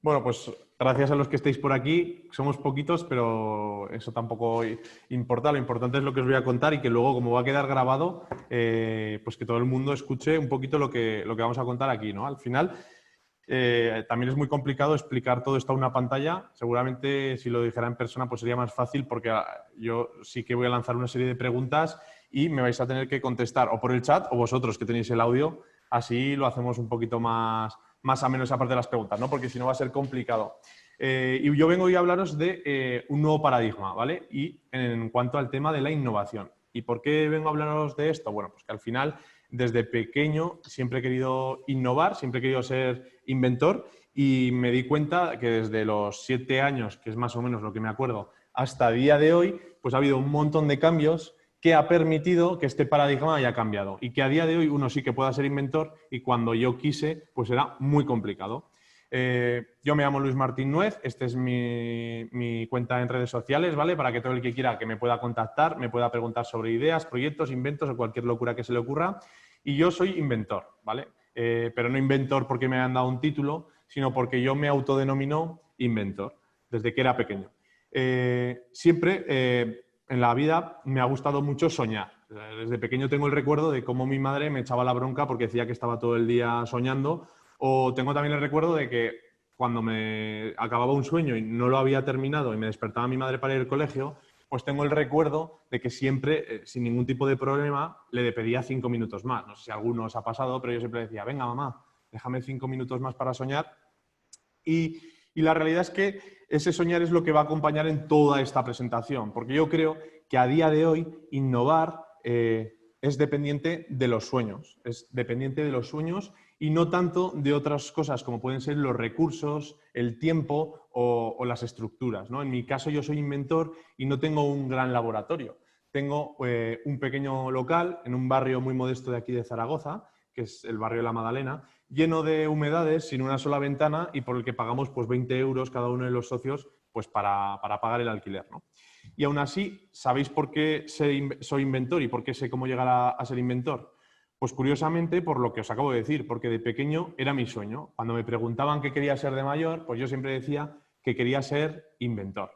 Bueno, pues gracias a los que estéis por aquí. Somos poquitos, pero eso tampoco importa. Lo importante es lo que os voy a contar y que luego, como va a quedar grabado, pues que todo el mundo escuche un poquito lo que vamos a contar aquí, ¿no? Al final, también es muy complicado explicar todo esto a una pantalla. Seguramente si lo dijera en persona pues sería más fácil porque yo sí que voy a lanzar una serie de preguntas y me vais a tener que contestar o por el chat o vosotros que tenéis el audio. Así lo hacemos un poquito más ameno esa parte de las preguntas, ¿no? Porque si no va a ser complicado. Y yo vengo hoy a hablaros de un nuevo paradigma, ¿vale? Y en cuanto al tema de la innovación. ¿Y por qué vengo a hablaros de esto? Bueno, pues que al final desde pequeño siempre he querido innovar, siempre he querido ser inventor y me di cuenta que desde los 7 años, que es más o menos lo que me acuerdo, hasta el día de hoy, pues ha habido un montón de cambios que ha permitido que este paradigma haya cambiado y que a día de hoy uno sí que pueda ser inventor y cuando yo quise, pues era muy complicado. Yo me llamo Luis Martín Nuez, esta es mi cuenta en redes sociales, ¿vale? Para que todo el que quiera que me pueda contactar, me pueda preguntar sobre ideas, proyectos, inventos o cualquier locura que se le ocurra. Y yo soy inventor, ¿vale? Pero no inventor porque me han dado un título, sino porque yo me autodenomino inventor desde que era pequeño. Siempre en la vida me ha gustado mucho soñar. Desde pequeño tengo el recuerdo de cómo mi madre me echaba la bronca porque decía que estaba todo el día soñando. O tengo también el recuerdo de que cuando me acababa un sueño y no lo había terminado y me despertaba mi madre para ir al colegio, pues tengo el recuerdo de que siempre, sin ningún tipo de problema, le pedía 5 minutos más. No sé si a alguno os ha pasado, pero yo siempre decía, venga mamá, déjame 5 minutos más para soñar. Y la realidad es que ese soñar es lo que va a acompañar en toda esta presentación, porque yo creo que a día de hoy innovar es dependiente de los sueños, y no tanto de otras cosas como pueden ser los recursos, el tiempo o las estructuras, ¿no? En mi caso yo soy inventor y no tengo un gran laboratorio. Tengo un pequeño local en un barrio muy modesto de aquí de Zaragoza, que es el barrio de La Madalena, lleno de humedades, sin una sola ventana y por el que pagamos pues 20 euros cada uno de los socios pues para pagar el alquiler, ¿no? Y aún así, ¿sabéis por qué soy inventor y por qué sé cómo llegar a ser inventor? Pues curiosamente por lo que os acabo de decir, porque de pequeño era mi sueño. Cuando me preguntaban qué quería ser de mayor, pues yo siempre decía que quería ser inventor.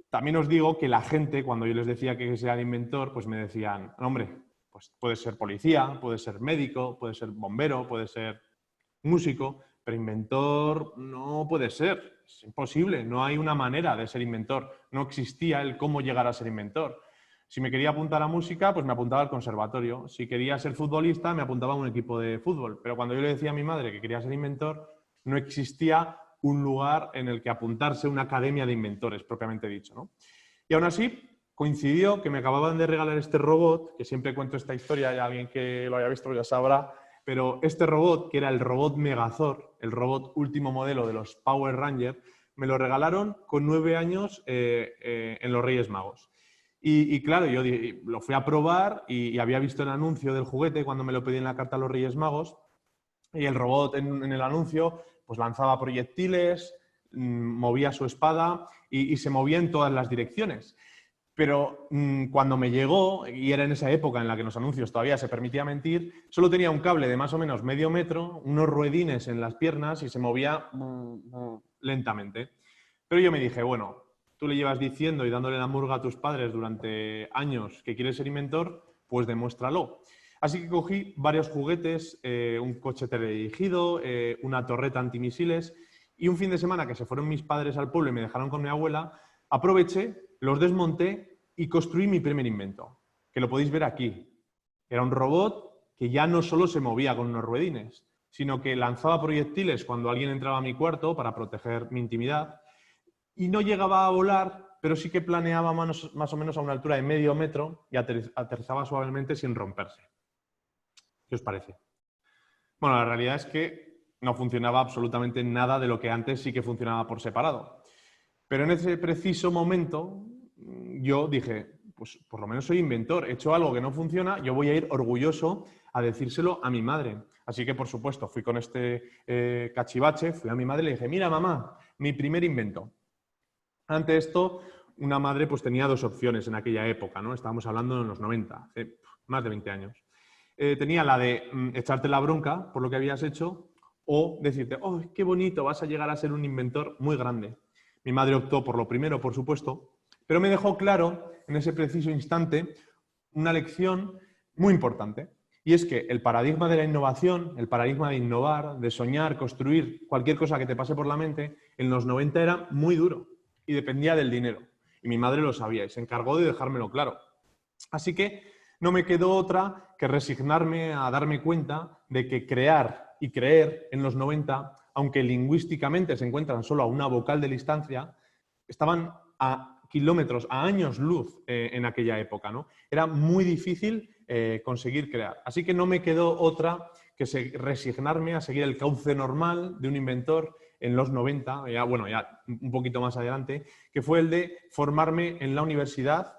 También os digo que la gente, cuando yo les decía que sea inventor, pues me decían, hombre, pues puedes ser policía, puedes ser médico, puedes ser bombero, puedes ser músico, pero inventor no puede ser, es imposible, no hay una manera de ser inventor, no existía el cómo llegar a ser inventor. Si me quería apuntar a música, pues me apuntaba al conservatorio. Si quería ser futbolista, me apuntaba a un equipo de fútbol. Pero cuando yo le decía a mi madre que quería ser inventor, no existía un lugar en el que apuntarse, una academia de inventores, propiamente dicho, ¿no? Y aún así, coincidió que me acababan de regalar este robot, que siempre cuento esta historia, y alguien que lo haya visto ya sabrá, pero este robot, que era el robot Megazord, el robot último modelo de los Power Rangers, me lo regalaron con 9 años en los Reyes Magos. Y claro, yo lo fui a probar y había visto el anuncio del juguete cuando me lo pedí en la carta a los Reyes Magos. Y el robot en el anuncio pues lanzaba proyectiles, movía su espada y se movía en todas las direcciones. Pero cuando me llegó, y era en esa época en la que los anuncios todavía se permitía mentir, solo tenía un cable de más o menos medio metro, unos ruedines en las piernas y se movía lentamente. Pero yo me dije, bueno, tú le llevas diciendo y dándole la murga a tus padres durante años que quieres ser inventor, pues demuéstralo. Así que cogí varios juguetes, un coche teledirigido, una torreta antimisiles y un fin de semana que se fueron mis padres al pueblo y me dejaron con mi abuela, aproveché, los desmonté y construí mi primer invento, que lo podéis ver aquí. Era un robot que ya no solo se movía con unos ruedines, sino que lanzaba proyectiles cuando alguien entraba a mi cuarto para proteger mi intimidad y no llegaba a volar, pero sí que planeaba más o menos a una altura de medio metro y aterrizaba suavemente sin romperse. ¿Qué os parece? Bueno, la realidad es que no funcionaba absolutamente nada de lo que antes sí que funcionaba por separado. Pero en ese preciso momento yo dije, pues por lo menos soy inventor, he hecho algo que no funciona, yo voy a ir orgulloso a decírselo a mi madre. Así que, por supuesto, fui con este cachivache, fui a mi madre y le dije, mira mamá, mi primer invento. Ante esto, una madre pues tenía dos opciones en aquella época, ¿no? Estábamos hablando de los 90, hace más de 20 años. Tenía la de echarte la bronca por lo que habías hecho o decirte, oh, qué bonito, vas a llegar a ser un inventor muy grande. Mi madre optó por lo primero, por supuesto, pero me dejó claro en ese preciso instante una lección muy importante. Y es que el paradigma de la innovación, el paradigma de innovar, de soñar, construir cualquier cosa que te pase por la mente, en los 90 era muy duro y dependía del dinero. Y mi madre lo sabía y se encargó de dejármelo claro. Así que no me quedó otra que resignarme a darme cuenta de que crear y creer en los 90, aunque lingüísticamente se encuentran solo a una vocal de distancia, estaban a kilómetros, a años luz en aquella época, ¿no? Era muy difícil conseguir crear. Así que no me quedó otra que resignarme a seguir el cauce normal de un inventor en los 90, ya, bueno, ya un poquito más adelante, que fue el de formarme en la universidad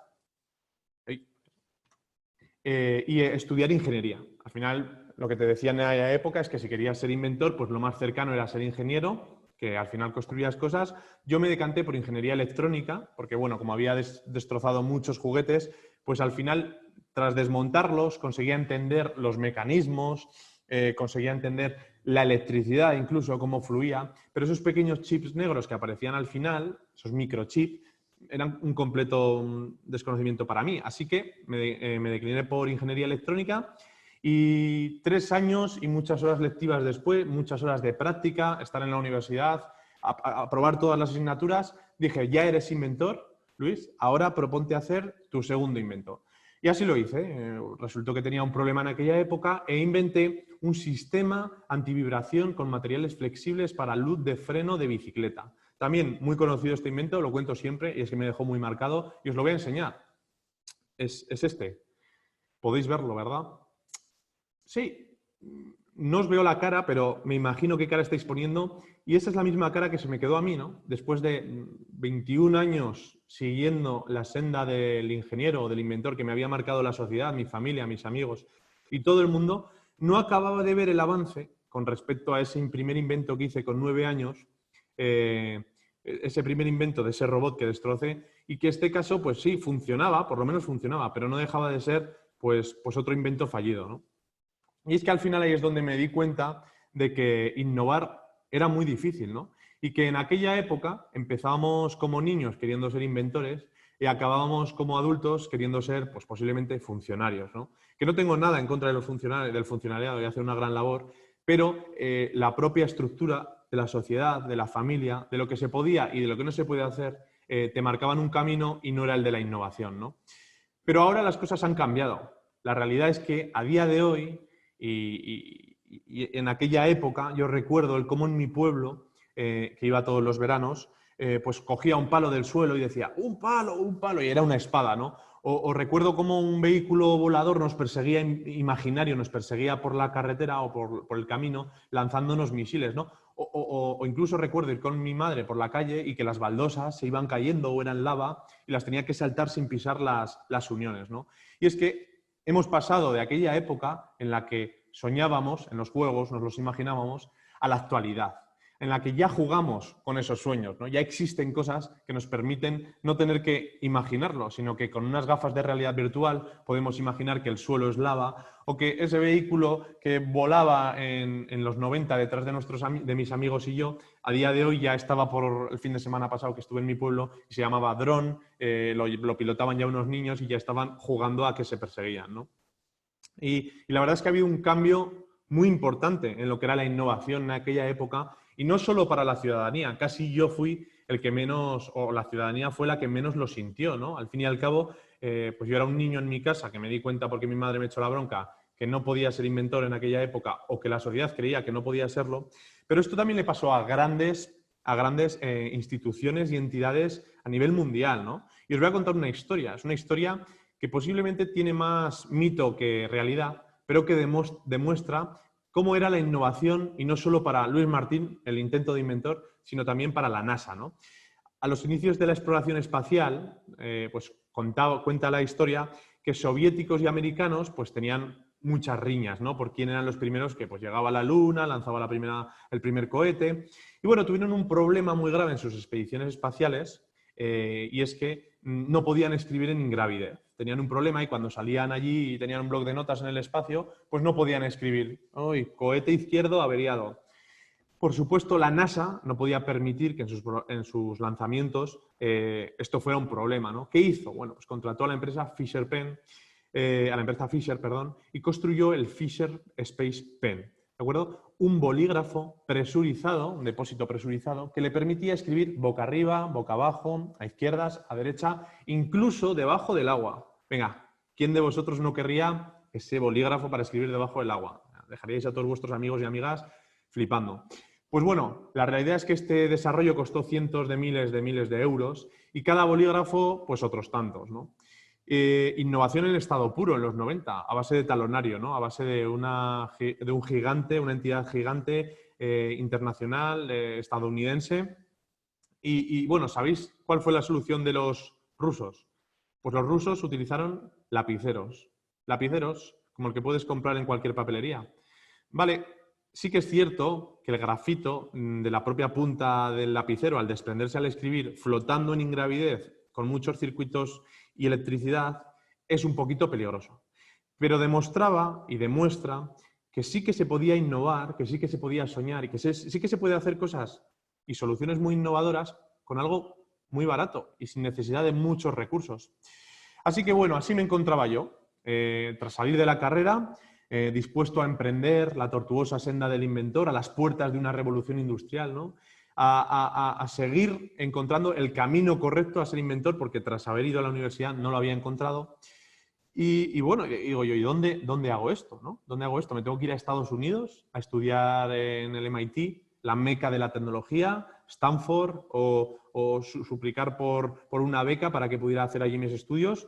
y estudiar ingeniería. Al final, lo que te decía en aquella época es que si querías ser inventor, pues lo más cercano era ser ingeniero, que al final construías cosas. Yo me decanté por ingeniería electrónica, porque bueno, como había destrozado muchos juguetes, pues al final, tras desmontarlos, conseguía entender los mecanismos, conseguía entender la electricidad, incluso cómo fluía, pero esos pequeños chips negros que aparecían al final, esos microchips, eran un completo desconocimiento para mí. Así que me decliné por ingeniería electrónica y 3 años y muchas horas lectivas después, muchas horas de práctica, estar en la universidad, aprobar todas las asignaturas, dije, ya eres inventor, Luis, ahora proponte hacer tu segundo invento. Y así lo hice. Resultó que tenía un problema en aquella época e inventé un sistema antivibración con materiales flexibles para luz de freno de bicicleta. También muy conocido este invento, lo cuento siempre y es que me dejó muy marcado y os lo voy a enseñar. Es este. Podéis verlo, ¿verdad? Sí. No os veo la cara, pero me imagino qué cara estáis poniendo y esa es la misma cara que se me quedó a mí, ¿no? Después de 21 años siguiendo la senda del ingeniero o del inventor que me había marcado la sociedad, mi familia, mis amigos y todo el mundo, no acababa de ver el avance con respecto a ese primer invento que hice con 9 años, ese primer invento de ese robot que destrocé y que este caso, pues sí, funcionaba, por lo menos funcionaba, pero no dejaba de ser pues otro invento fallido, ¿no? Y es que al final ahí es donde me di cuenta de que innovar era muy difícil, ¿no? Y que en aquella época empezábamos como niños queriendo ser inventores y acabábamos como adultos queriendo ser, pues posiblemente funcionarios, ¿no? Que no tengo nada en contra de los funcionarios, del funcionariado y hacer una gran labor, pero la propia estructura de la sociedad, de la familia, de lo que se podía y de lo que no se puede hacer, te marcaban un camino y no era el de la innovación, ¿no? Pero ahora las cosas han cambiado. La realidad es que a día de hoy y en aquella época yo recuerdo el cómo en mi pueblo, que iba todos los veranos, pues cogía un palo del suelo y decía, un palo, y era una espada, ¿no? O recuerdo cómo un vehículo volador nos perseguía, imaginario, nos perseguía por la carretera o por el camino lanzándonos misiles, ¿no? O incluso recuerdo ir con mi madre por la calle y que las baldosas se iban cayendo o eran lava y las tenía que saltar sin pisar las uniones, ¿no? Y es que hemos pasado de aquella época en la que soñábamos en los juegos, nos los imaginábamos, a la actualidad, en la que ya jugamos con esos sueños, ¿no? Ya existen cosas que nos permiten no tener que imaginarlo, sino que con unas gafas de realidad virtual podemos imaginar que el suelo es lava o que ese vehículo que volaba en los 90 detrás de mis amigos y yo, a día de hoy ya estaba por el fin de semana pasado que estuve en mi pueblo y se llamaba Dron, lo pilotaban ya unos niños y ya estaban jugando a que se perseguían, ¿no? Y la verdad es que ha habido un cambio muy importante en lo que era la innovación en aquella época y no solo para la ciudadanía, casi yo fui el que menos, o la ciudadanía fue la que menos lo sintió, ¿no? Al fin y al cabo, pues yo era un niño en mi casa que me di cuenta porque mi madre me echó la bronca que no podía ser inventor en aquella época o que la sociedad creía que no podía serlo, pero esto también le pasó a grandes instituciones y entidades a nivel mundial, ¿no? Y os voy a contar una historia, es una historia que posiblemente tiene más mito que realidad, pero que demuestra cómo era la innovación, y no solo para Luis Martín, el intento de inventor, sino también para la NASA, ¿no? A los inicios de la exploración espacial, pues cuenta la historia que soviéticos y americanos pues tenían muchas riñas, ¿no? Por quién eran los primeros que pues llegaba a la Luna, lanzaba el primer cohete. Y bueno, tuvieron un problema muy grave en sus expediciones espaciales y es que no podían escribir en ingravidez. Tenían un problema y cuando salían allí y tenían un bloc de notas en el espacio, pues no podían escribir. ¡Uy, cohete izquierdo averiado! Por supuesto, la NASA no podía permitir que en sus lanzamientos esto fuera un problema, ¿no? ¿Qué hizo? Bueno, pues contrató a la empresa Fisher, perdón, y construyó el Fisher Space Pen, ¿de acuerdo? Un bolígrafo presurizado, un depósito presurizado, que le permitía escribir boca arriba, boca abajo, a izquierdas, a derecha, incluso debajo del agua. Venga, ¿quién de vosotros no querría ese bolígrafo para escribir debajo del agua? Dejaríais a todos vuestros amigos y amigas flipando. Pues bueno, la realidad es que este desarrollo costó cientos de miles de euros y cada bolígrafo, pues otros tantos, ¿no? Innovación en estado puro en los 90, a base de talonario, ¿no? A base de un gigante, una entidad gigante internacional, estadounidense. Y bueno, ¿sabéis cuál fue la solución de los rusos? Pues los rusos utilizaron lapiceros. Lapiceros, como el que puedes comprar en cualquier papelería. Vale, sí que es cierto que el grafito de la propia punta del lapicero, al desprenderse al escribir, flotando en ingravidez, con muchos circuitos y electricidad, es un poquito peligroso. Pero demostraba y demuestra que sí que se podía innovar, que sí que se podía soñar y que sí que se puede hacer cosas y soluciones muy innovadoras con algo muy barato y sin necesidad de muchos recursos. Así que bueno, así me encontraba yo, tras salir de la carrera, dispuesto a emprender la tortuosa senda del inventor a las puertas de una revolución industrial, ¿no? A seguir encontrando el camino correcto a ser inventor, porque tras haber ido a la universidad no lo había encontrado. Y bueno, digo yo, ¿y dónde hago esto? ¿No? ¿Dónde hago esto? ¿Me tengo que ir a Estados Unidos a estudiar en el MIT, la meca de la tecnología, Stanford, o suplicar por una beca para que pudiera hacer allí mis estudios?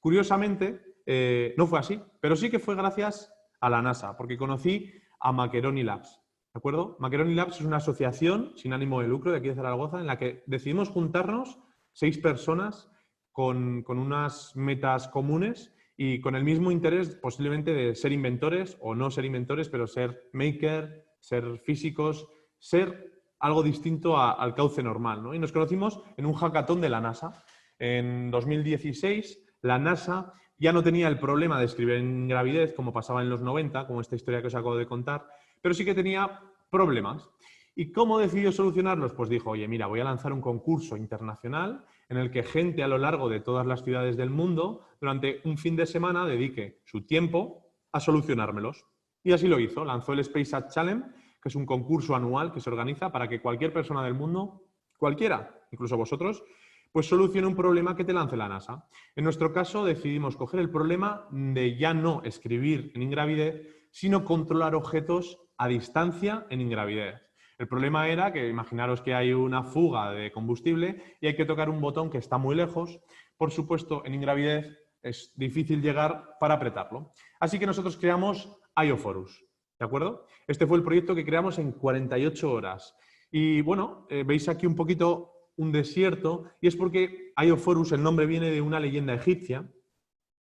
Curiosamente, no fue así, pero sí que fue gracias a la NASA, porque conocí a Macheroni Labs, ¿de acuerdo? Macheroni Labs es una asociación sin ánimo de lucro de aquí de Zaragoza en la que decidimos juntarnos 6 personas con unas metas comunes y con el mismo interés posiblemente de ser inventores o no ser inventores, pero ser maker, ser físicos, ser algo distinto al cauce normal, ¿no? Y nos conocimos en un hackathon de la NASA. En 2016, la NASA ya no tenía el problema de escribir en gravidez, como pasaba en los 90, como esta historia que os acabo de contar, pero sí que tenía problemas. ¿Y cómo decidió solucionarlos? Pues dijo, oye, mira, voy a lanzar un concurso internacional en el que gente a lo largo de todas las ciudades del mundo, durante un fin de semana, dedique su tiempo a solucionármelos. Y así lo hizo. Lanzó el Space Art Challenge, que es un concurso anual que se organiza para que cualquier persona del mundo, cualquiera, incluso vosotros, pues solucione un problema que te lance la NASA. En nuestro caso decidimos coger el problema de ya no escribir en ingravidez, sino controlar objetos a distancia en ingravidez. El problema era que imaginaros que hay una fuga de combustible y hay que tocar un botón que está muy lejos. Por supuesto, en ingravidez es difícil llegar para apretarlo. Así que nosotros creamos IOForus, ¿de acuerdo? Este fue el proyecto que creamos en 48 horas. Y bueno, veis aquí un poquito un desierto y es porque IOForus, el nombre viene de una leyenda egipcia,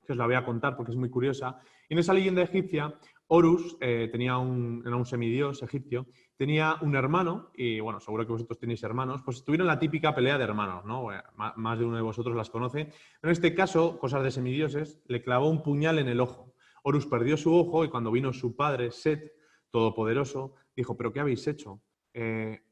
que os la voy a contar porque es muy curiosa. Y en esa leyenda egipcia, Horus era un semidios egipcio, tenía un hermano, y bueno, seguro que vosotros tenéis hermanos, pues tuvieron la típica pelea de hermanos, ¿no? Más de uno de vosotros las conoce. Pero en este caso, cosas de semidioses, le clavó un puñal en el ojo. Horus perdió su ojo y cuando vino su padre, Set, todopoderoso, dijo, ¿pero qué habéis hecho?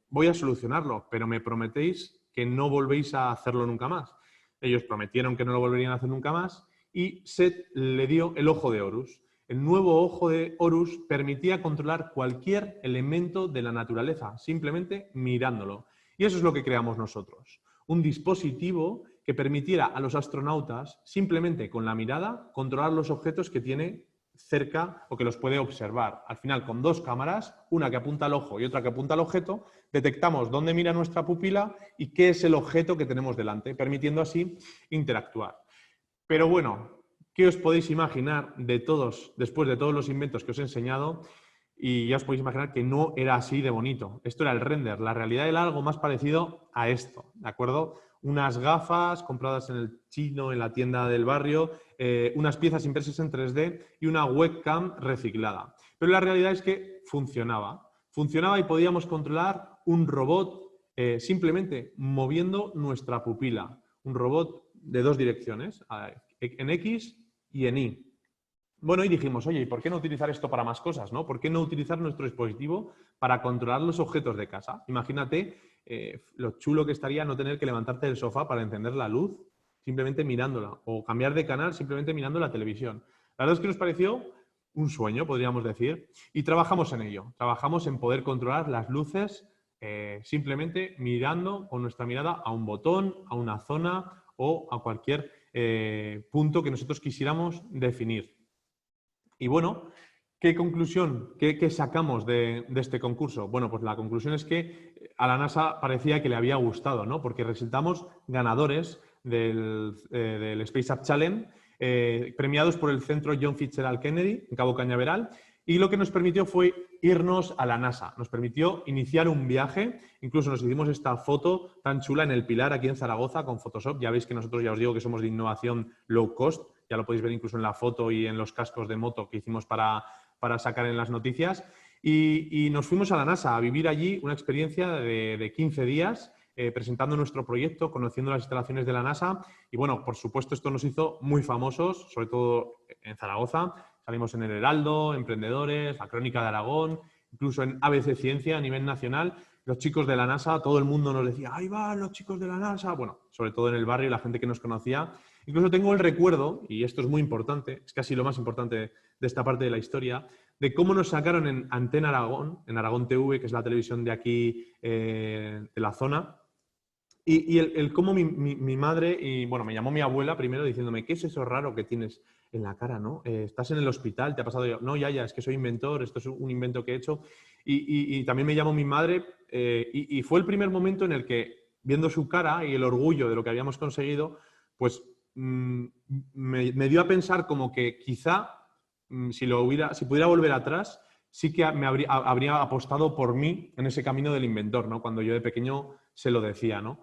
Voy a solucionarlo, pero me prometéis que no volvéis a hacerlo nunca más. Ellos prometieron que no lo volverían a hacer nunca más y Set le dio el ojo de Horus. El nuevo ojo de Horus permitía controlar cualquier elemento de la naturaleza, simplemente mirándolo. Y eso es lo que creamos nosotros. Un dispositivo que permitiera a los astronautas, simplemente con la mirada, controlar los objetos que tiene cerca o que los puede observar. Al final, con 2 cámaras, una que apunta al ojo y otra que apunta al objeto, detectamos dónde mira nuestra pupila y qué es el objeto que tenemos delante, permitiendo así interactuar. Pero bueno, ¿qué os podéis imaginar después de todos los inventos que os he enseñado? Y ya os podéis imaginar que no era así de bonito. Esto era el render. La realidad era algo más parecido a esto, ¿de acuerdo? Unas gafas compradas en el chino, en la tienda del barrio, unas piezas impresas en 3D y una webcam reciclada. Pero la realidad es que funcionaba. Funcionaba y podíamos controlar un robot simplemente moviendo nuestra pupila. Un robot de 2 direcciones, en X y en Y. Bueno, y dijimos, oye, ¿y por qué no utilizar esto para más cosas, ¿no? ¿Por qué no utilizar nuestro dispositivo para controlar los objetos de casa? Imagínate lo chulo que estaría no tener que levantarte del sofá para encender la luz simplemente mirándola, o cambiar de canal simplemente mirando la televisión. La verdad es que nos pareció un sueño, podríamos decir, y trabajamos en ello. Trabajamos en poder controlar las luces simplemente mirando con nuestra mirada a un botón, a una zona o a cualquier punto que nosotros quisiéramos definir. Y bueno, ¿qué conclusión, qué sacamos de este concurso? Bueno, pues la conclusión es que a la NASA parecía que le había gustado, ¿no? Porque resultamos ganadores del Space Up Challenge, premiados por el Centro John Fitzgerald Kennedy en Cabo Cañaveral, y lo que nos permitió fue irnos a la NASA. Nos permitió iniciar un viaje, incluso nos hicimos esta foto tan chula en el Pilar, aquí en Zaragoza, con Photoshop. Ya veis que nosotros, ya os digo, que somos de innovación low cost. Ya lo podéis ver incluso en la foto y en los cascos de moto que hicimos para sacar en las noticias. Y nos fuimos a la NASA a vivir allí una experiencia de 15 días presentando nuestro proyecto, conociendo las instalaciones de la NASA. Y bueno, por supuesto, esto nos hizo muy famosos, sobre todo en Zaragoza. Salimos en El Heraldo, Emprendedores, La Crónica de Aragón, incluso en ABC Ciencia a nivel nacional. Los chicos de la NASA, todo el mundo nos decía, ¡ahí van los chicos de la NASA! Bueno, sobre todo en el barrio, la gente que nos conocía. Incluso tengo el recuerdo, y esto es muy importante, es casi lo más importante de esta parte de la historia, de cómo nos sacaron en Antena Aragón, en Aragón TV, que es la televisión de aquí, de la zona, y el cómo mi madre, y bueno, me llamó mi abuela primero diciéndome, ¿qué es eso raro que tienes en la cara, ¿no? ¿Estás en el hospital? ¿Te ha pasado? Yo, no, ya, es que soy inventor, esto es un invento que he hecho. Y también me llamó mi madre, y fue el primer momento en el que, viendo su cara y el orgullo de lo que habíamos conseguido, pues me dio a pensar como que quizá, si pudiera volver atrás, sí que habría apostado por mí en ese camino del inventor, ¿no? Cuando yo de pequeño se lo decía, ¿no?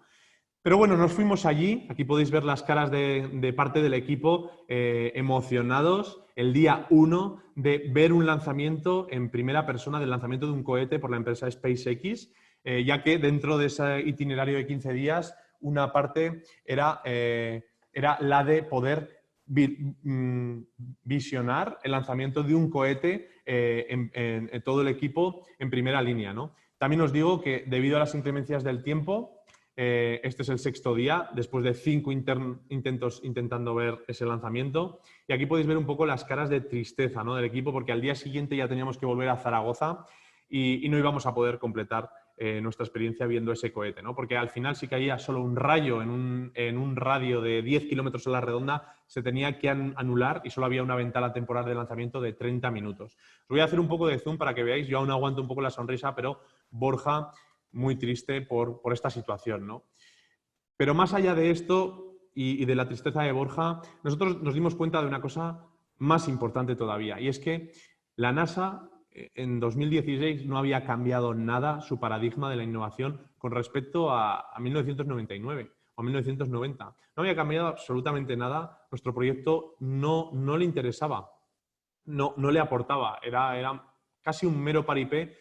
Pero bueno, nos fuimos allí. Aquí podéis ver las caras de parte del equipo emocionados el día 1 de ver un lanzamiento en primera persona del lanzamiento de un cohete por la empresa SpaceX, ya que dentro de ese itinerario de 15 días, una parte era la de poder visionar el lanzamiento de un cohete en todo el equipo en primera línea, ¿no? También os digo que debido a las inclemencias del tiempo, este es el 6º día, después de 5 intentos intentando ver ese lanzamiento. Y aquí podéis ver un poco las caras de tristeza, ¿no?, del equipo, porque al día siguiente ya teníamos que volver a Zaragoza y no íbamos a poder completar nuestra experiencia viendo ese cohete, ¿no? Porque al final, si caía solo un rayo en un radio de 10 kilómetros a la redonda, se tenía que anular y solo había una ventana temporal de lanzamiento de 30 minutos. Os voy a hacer un poco de zoom para que veáis. Yo aún aguanto un poco la sonrisa, pero Borja muy triste por esta situación, ¿no? Pero más allá de esto y de la tristeza de Borja, nosotros nos dimos cuenta de una cosa más importante todavía, y es que la NASA en 2016 no había cambiado nada su paradigma de la innovación con respecto a 1999 o 1990. No había cambiado absolutamente nada. Nuestro proyecto no le interesaba, no le aportaba, era casi un mero paripé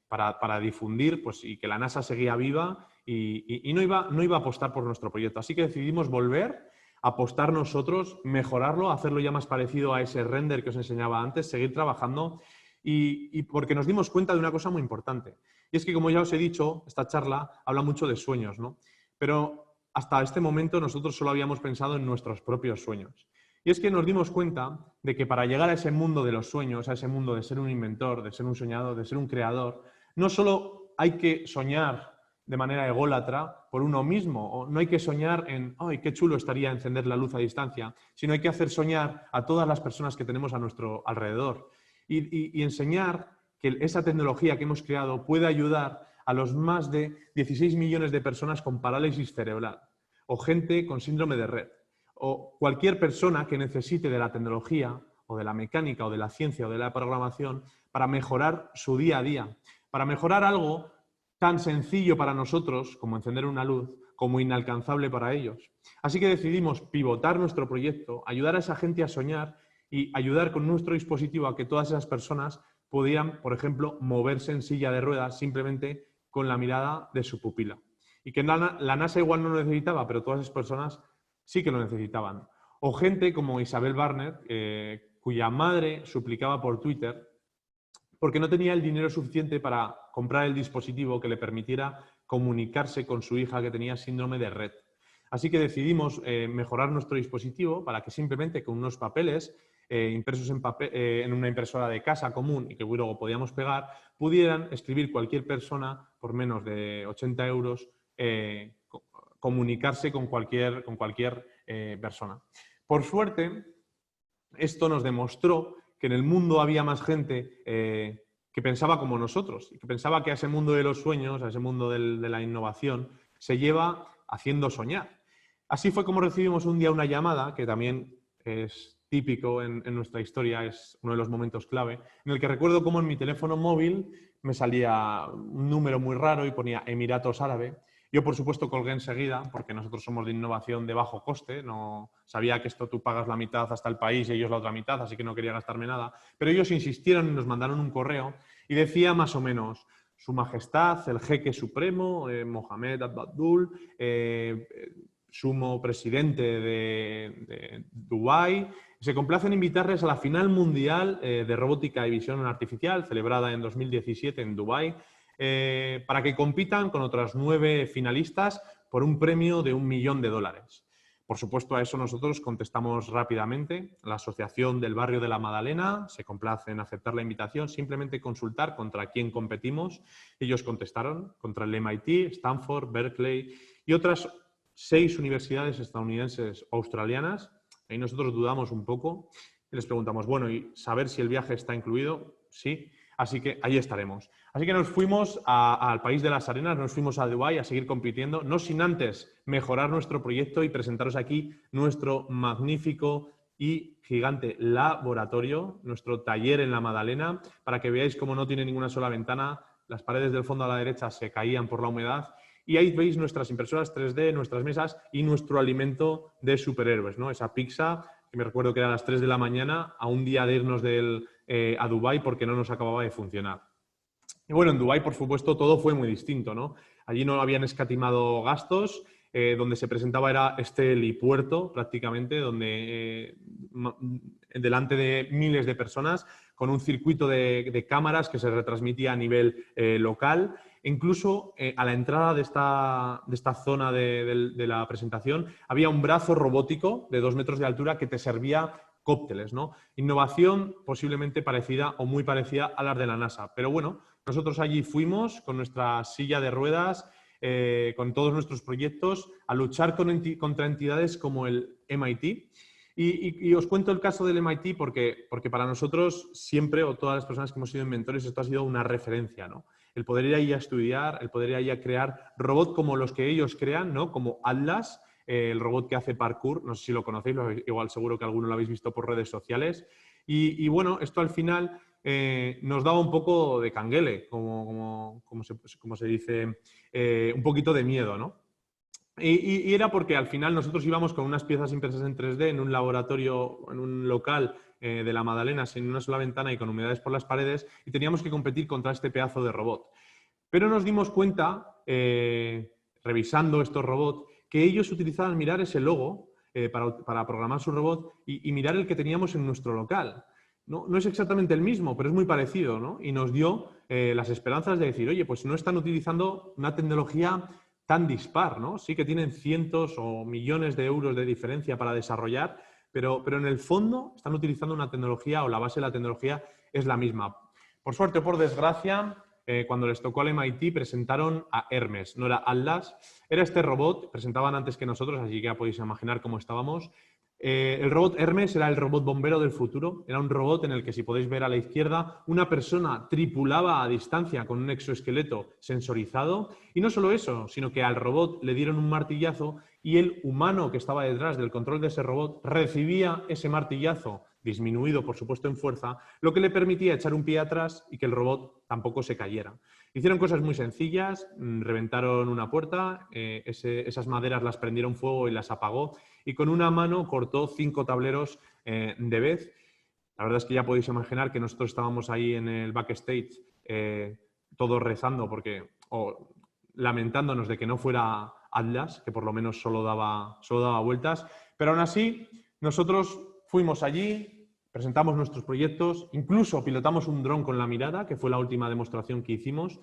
para difundir, pues, y que la NASA seguía viva y no iba a apostar por nuestro proyecto. Así que decidimos volver, apostar nosotros, mejorarlo, hacerlo ya más parecido a ese render que os enseñaba antes, seguir trabajando y porque nos dimos cuenta de una cosa muy importante. Y es que, como ya os he dicho, esta charla habla mucho de sueños, ¿no? Pero hasta este momento nosotros solo habíamos pensado en nuestros propios sueños. Y es que nos dimos cuenta de que para llegar a ese mundo de los sueños, a ese mundo de ser un inventor, de ser un soñador, de ser un creador, no solo hay que soñar de manera ególatra por uno mismo, o no hay que soñar en, ¡ay, qué chulo estaría encender la luz a distancia!, sino hay que hacer soñar a todas las personas que tenemos a nuestro alrededor y enseñar que esa tecnología que hemos creado puede ayudar a los más de 16 millones de personas con parálisis cerebral o gente con síndrome de Rett o cualquier persona que necesite de la tecnología o de la mecánica o de la ciencia o de la programación para mejorar su día a día, para mejorar algo tan sencillo para nosotros como encender una luz, como inalcanzable para ellos. Así que decidimos pivotar nuestro proyecto, ayudar a esa gente a soñar y ayudar con nuestro dispositivo a que todas esas personas pudieran, por ejemplo, moverse en silla de ruedas simplemente con la mirada de su pupila. Y que la NASA igual no lo necesitaba, pero todas esas personas sí que lo necesitaban. O gente como Isabel Barner, cuya madre suplicaba por Twitter porque no tenía el dinero suficiente para comprar el dispositivo que le permitiera comunicarse con su hija que tenía síndrome de Rett. Así que decidimos mejorar nuestro dispositivo para que simplemente con unos papeles impresos en una impresora de casa común y que luego podíamos pegar, pudieran escribir cualquier persona por menos de 80 euros, comunicarse con cualquier persona. Por suerte, esto nos demostró que en el mundo había más gente que pensaba como nosotros y que pensaba que a ese mundo de los sueños, a ese mundo de la innovación, se lleva haciendo soñar. Así fue como recibimos un día una llamada, que también es típico en nuestra historia, es uno de los momentos clave, en el que recuerdo cómo en mi teléfono móvil me salía un número muy raro y ponía Emiratos Árabes. Yo, por supuesto, colgué enseguida, porque nosotros somos de innovación de bajo coste. No sabía que esto tú pagas la mitad hasta el país y ellos la otra mitad, así que no quería gastarme nada. Pero ellos insistieron y nos mandaron un correo y decía más o menos: Su Majestad, el Jeque Supremo, Mohamed Abdul, sumo presidente de Dubái, se complace en invitarles a la final mundial de robótica y visión artificial, celebrada en 2017 en Dubái, para que compitan con otras 9 finalistas por un premio de $1 millón. Por supuesto, a eso nosotros contestamos rápidamente. La Asociación del Barrio de la Madalena se complace en aceptar la invitación, simplemente consultar contra quién competimos. Ellos contestaron contra el MIT, Stanford, Berkeley y otras 6 universidades estadounidenses o australianas. Ahí nosotros dudamos un poco y les preguntamos, bueno, ¿y saber si el viaje está incluido? Sí. Así que ahí estaremos. Así que nos fuimos al país de las arenas, nos fuimos a Dubái a seguir compitiendo, no sin antes mejorar nuestro proyecto y presentaros aquí nuestro magnífico y gigante laboratorio, nuestro taller en la Madalena, para que veáis cómo no tiene ninguna sola ventana, las paredes del fondo a la derecha se caían por la humedad y ahí veis nuestras impresoras 3D, nuestras mesas y nuestro alimento de superhéroes, ¿no? Esa pizza, que me recuerdo que era a las 3 de la mañana, a un día de irnos a Dubái porque no nos acababa de funcionar. Y bueno, en Dubái, por supuesto, todo fue muy distinto, ¿no? Allí no habían escatimado gastos, donde se presentaba era este helipuerto prácticamente, donde delante de miles de personas, con un circuito de cámaras que se retransmitía a nivel local. Incluso a la entrada de esta zona de la presentación había un brazo robótico de 2 metros de altura que te servía cócteles, ¿no? Innovación posiblemente parecida o muy parecida a las de la NASA. Pero bueno, nosotros allí fuimos con nuestra silla de ruedas, con todos nuestros proyectos, a luchar contra entidades como el MIT. Y os cuento el caso del MIT porque para nosotros siempre, o todas las personas que hemos sido inventores, esto ha sido una referencia, ¿no? El poder ir ahí a estudiar, el poder ir ahí a crear robots como los que ellos crean, ¿no? Como Atlas, el robot que hace parkour, no sé si lo conocéis, igual seguro que alguno lo habéis visto por redes sociales. Y bueno, esto al final nos daba un poco de canguele, como se dice, un poquito de miedo, ¿no? Y era porque al final nosotros íbamos con unas piezas impresas en 3D en un laboratorio, en un local de la Madalena, sin una sola ventana y con humedades por las paredes, y teníamos que competir contra este pedazo de robot. Pero nos dimos cuenta, revisando estos robots, que ellos utilizaban mirar ese logo para programar su robot y mirar el que teníamos en nuestro local. No es exactamente el mismo, pero es muy parecido, ¿no? Y nos dio las esperanzas de decir, oye, pues no están utilizando una tecnología tan dispar, ¿no? Sí que tienen cientos o millones de euros de diferencia para desarrollar, pero en el fondo están utilizando una tecnología o la base de la tecnología es la misma. Por suerte o por desgracia, cuando les tocó al MIT presentaron a Hermes, no era Atlas, era este robot, presentaban antes que nosotros, así que ya podéis imaginar cómo estábamos. El robot Hermes era el robot bombero del futuro, era un robot en el que, si podéis ver a la izquierda, una persona tripulaba a distancia con un exoesqueleto sensorizado y no solo eso, sino que al robot le dieron un martillazo y el humano que estaba detrás del control de ese robot recibía ese martillazo, disminuido por supuesto en fuerza, lo que le permitía echar un pie atrás y que el robot tampoco se cayera. Hicieron cosas muy sencillas, reventaron una puerta, esas maderas las prendieron fuego y las apagó, y con una mano cortó 5 tableros de vez. La verdad es que ya podéis imaginar que nosotros estábamos ahí en el backstage todos rezando o lamentándonos de que no fuera Atlas, que por lo menos solo daba vueltas, pero aún así nosotros fuimos allí, presentamos nuestros proyectos, incluso pilotamos un dron con la mirada, que fue la última demostración que hicimos.